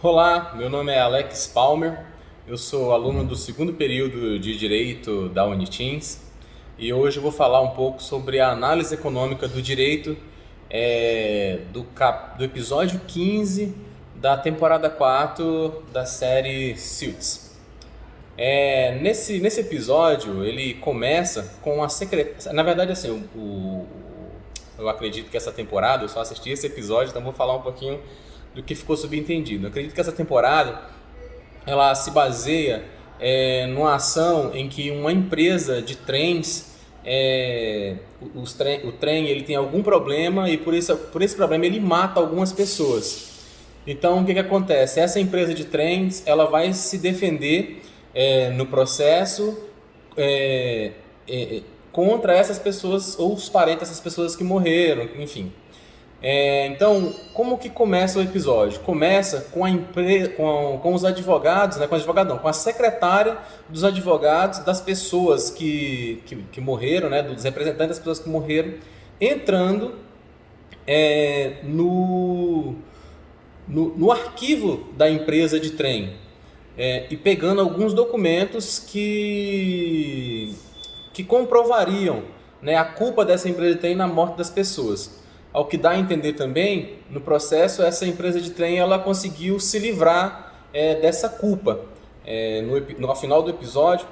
Olá, meu nome é Alex Palmer, eu sou aluno do segundo período de Direito da Uniteams e hoje eu vou falar um pouco sobre a análise econômica do direito do episódio 15 da temporada 4 da série Suits. Nesse episódio ele começa com a secretária. Na verdade, assim, eu acredito que essa temporada, eu só assisti esse episódio, então vou falar um pouquinho do que ficou subentendido. Eu acredito que essa temporada ela se baseia numa ação em que uma empresa de trens, o trem ele tem algum problema e por esse problema ele mata algumas pessoas. Então o que acontece? Essa empresa de trens ela vai se defender no processo é, contra essas pessoas ou os parentes dessas pessoas que morreram, enfim. Então, como que começa o episódio? Começa com com os advogados, né, com o advogado não, com a secretária dos advogados das pessoas que morreram, né, dos representantes das pessoas que morreram, entrando no arquivo da empresa de trem e pegando alguns documentos que comprovariam, né, a culpa dessa empresa de trem na morte das pessoas. Ao que dá a entender também, no processo, essa empresa de trem ela conseguiu se livrar dessa culpa. No final do episódio,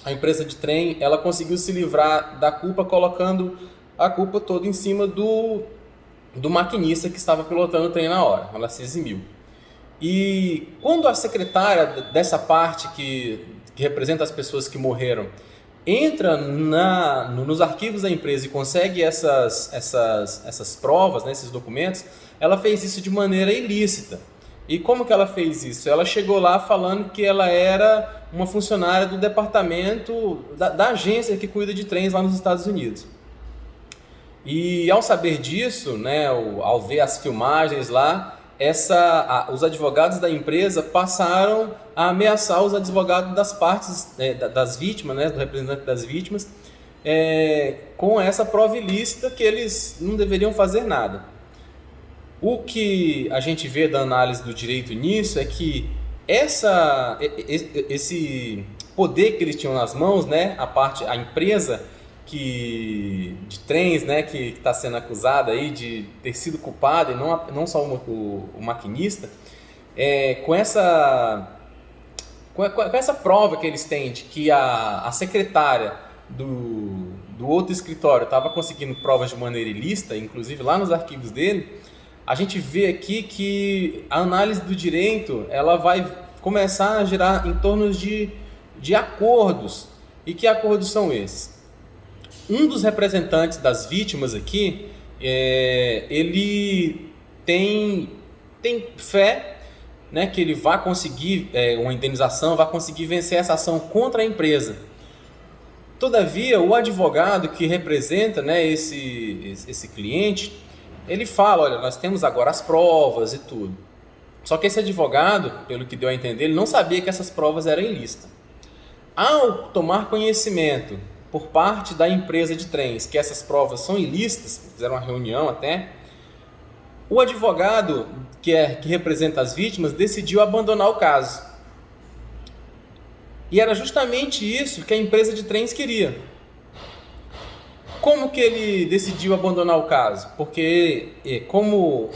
a empresa de trem ela conseguiu se livrar da culpa colocando a culpa toda em cima do maquinista que estava pilotando o trem na hora. Ela se eximiu. E quando a secretária dessa parte que representa as pessoas que morreram entra nos arquivos da empresa e consegue essas provas, né, esses documentos, ela fez isso de maneira ilícita. E como que ela fez isso? Ela chegou lá falando que ela era uma funcionária do departamento, da agência que cuida de trens lá nos Estados Unidos. E ao saber disso, né, ao ver as filmagens lá, os advogados da empresa passaram a ameaçar os advogados das partes das vítimas, né, do representante das vítimas, com essa prova ilícita que eles não deveriam fazer nada. O que a gente vê da análise do direito nisso é que esse poder que eles tinham nas mãos, né, a empresa de trens, né, que está sendo acusada aí de ter sido culpada e não só o maquinista, com essa prova que eles têm de que a secretária do outro escritório estava conseguindo provas de maneira ilícita, inclusive lá nos arquivos dele, a gente vê aqui que a análise do direito ela vai começar a girar em torno de acordos. E que acordos são esses? Um dos representantes das vítimas aqui, ele tem fé, né, que ele vai conseguir uma indenização, vai conseguir vencer essa ação contra a empresa. Todavia, o advogado que representa, né, esse cliente, ele fala, olha, nós temos agora as provas e tudo. Só que esse advogado, pelo que deu a entender, ele não sabia que essas provas eram ilícitas. Ao tomar conhecimento por parte da empresa de trens que essas provas são ilícitas, fizeram uma reunião até, o advogado que representa as vítimas decidiu abandonar o caso. E era justamente isso que a empresa de trens queria. Como que ele decidiu abandonar o caso? Porque como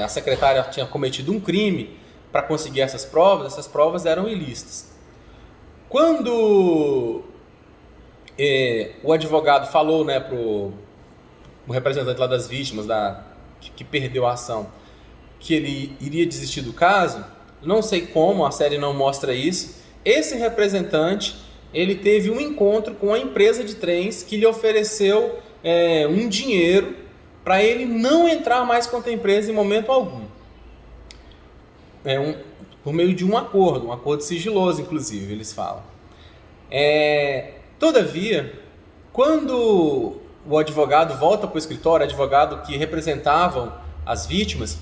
a secretária tinha cometido um crime para conseguir essas provas eram ilícitas. Quando o advogado falou, né, pro representante lá das vítimas que perdeu a ação, que ele iria desistir do caso, não sei como, a série não mostra isso, esse representante ele teve um encontro com a empresa de trens que lhe ofereceu um dinheiro para ele não entrar mais contra a empresa em momento algum. Por meio de um acordo sigiloso, inclusive, eles falam. Todavia, quando o advogado volta para o escritório, o advogado que representavam as vítimas,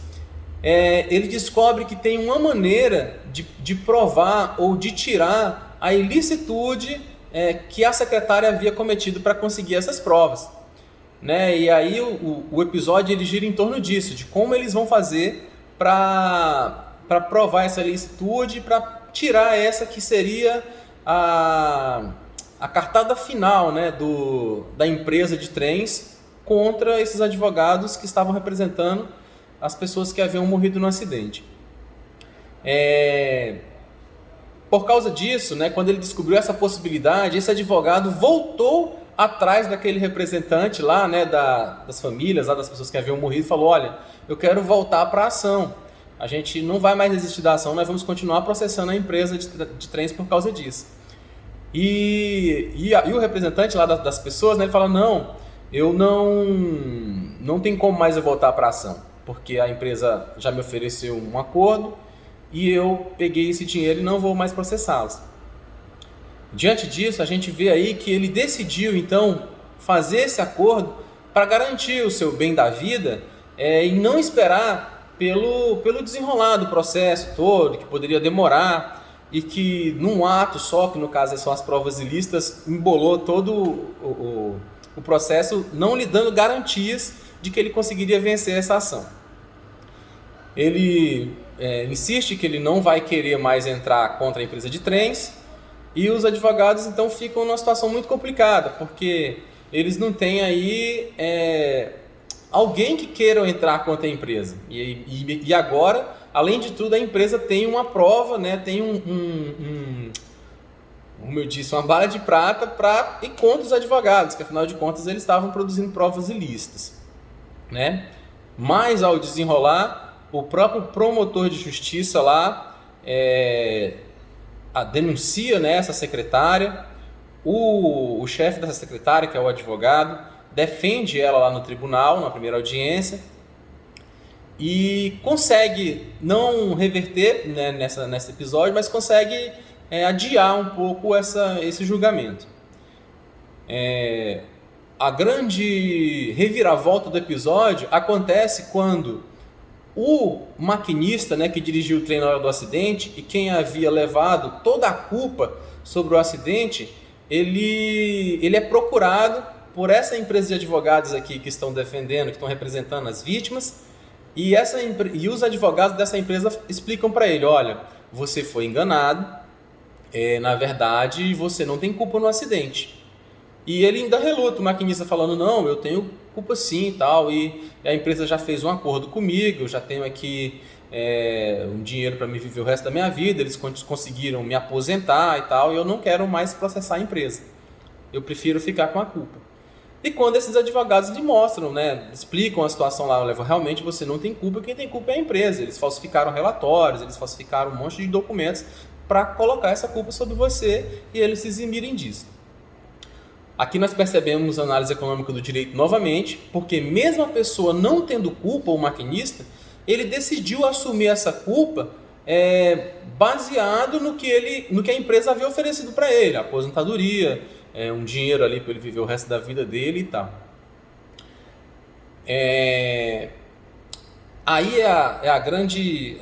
ele descobre que tem uma maneira de provar ou de tirar a ilicitude que a secretária havia cometido para conseguir essas provas. Né? E aí o episódio ele gira em torno disso, de como eles vão fazer para para provar essa licitude, para tirar essa que seria a cartada final, né, da empresa de trens contra esses advogados que estavam representando as pessoas que haviam morrido no acidente. Por causa disso, né, quando ele descobriu essa possibilidade, esse advogado voltou atrás daquele representante lá, né, das famílias, lá das pessoas que haviam morrido, e falou: olha, eu quero voltar para a ação. A gente não vai mais desistir da ação, nós vamos continuar processando a empresa de trens por causa disso. E o representante lá das pessoas, né, ele fala: não, eu não tem como mais eu voltar para a ação, porque a empresa já me ofereceu um acordo e eu peguei esse dinheiro e não vou mais processá-los. Diante disso, a gente vê aí que ele decidiu, então, fazer esse acordo para garantir o seu bem da vida e não esperar pelo desenrolar do processo todo, que poderia demorar e que num ato só, que no caso são as provas ilícitas, embolou todo o processo, não lhe dando garantias de que ele conseguiria vencer essa ação. Ele insiste que ele não vai querer mais entrar contra a empresa de trens, e os advogados então ficam numa situação muito complicada, porque eles não têm aí alguém que queira entrar contra a empresa. E agora, além de tudo, a empresa tem uma prova, né, tem como eu disse, uma bala de prata para ir contra os advogados, que afinal de contas eles estavam produzindo provas ilícitas, né? Mas ao desenrolar, o próprio promotor de justiça lá denuncia, né, essa secretária, o chefe dessa secretária, que é o advogado, defende ela lá no tribunal, na primeira audiência, e consegue não reverter, né, nesse episódio, mas consegue adiar um pouco esse julgamento. A grande reviravolta do episódio acontece quando o maquinista, né, que dirigiu o trem na hora do acidente e quem havia levado toda a culpa sobre o acidente, ele é procurado por essa empresa de advogados aqui que estão defendendo, que estão representando as vítimas, e os advogados dessa empresa explicam para ele: olha, você foi enganado, na verdade você não tem culpa no acidente. E ele ainda reluta, o maquinista, falando: não, eu tenho culpa sim e tal, e a empresa já fez um acordo comigo, eu já tenho aqui um dinheiro para me viver o resto da minha vida, eles conseguiram me aposentar e tal, e eu não quero mais processar a empresa, eu prefiro ficar com a culpa. E quando esses advogados lhe mostram, né, explicam a situação lá, levam: realmente você não tem culpa, quem tem culpa é a empresa, eles falsificaram relatórios, eles falsificaram um monte de documentos para colocar essa culpa sobre você e eles se eximirem disso. Aqui nós percebemos a análise econômica do direito novamente, porque mesmo a pessoa não tendo culpa, o maquinista, ele decidiu assumir essa culpa baseado no que a empresa havia oferecido para ele, a aposentadoria, um dinheiro ali para ele viver o resto da vida dele e tal. Aí a grande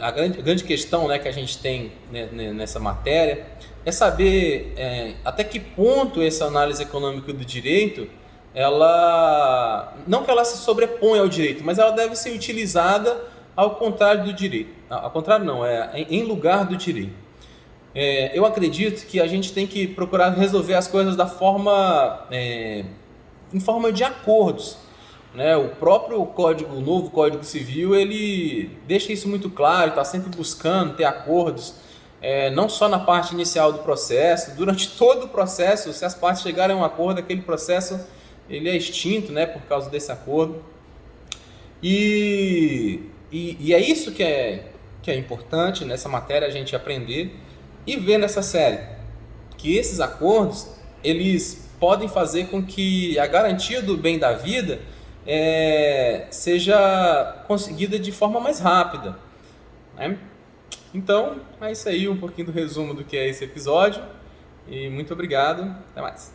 questão, né, que a gente tem, né, nessa matéria é saber até que ponto essa análise econômica do direito, não que ela se sobrepõe ao direito, mas ela deve ser utilizada ao contrário do direito. Ao contrário não, em lugar do direito. Eu acredito que a gente tem que procurar resolver as coisas em forma de acordos, né? O próprio o novo Código Civil, ele deixa isso muito claro, está sempre buscando ter acordos, não só na parte inicial do processo, durante todo o processo. Se as partes chegarem a um acordo, aquele processo ele é extinto, né, por causa desse acordo. E é isso que é importante nessa matéria a gente aprender e ver nessa série, que esses acordos eles podem fazer com que a garantia do bem da vida seja conseguida de forma mais rápida, né? Então, é isso aí, um pouquinho do resumo do que é esse episódio, e muito obrigado, até mais.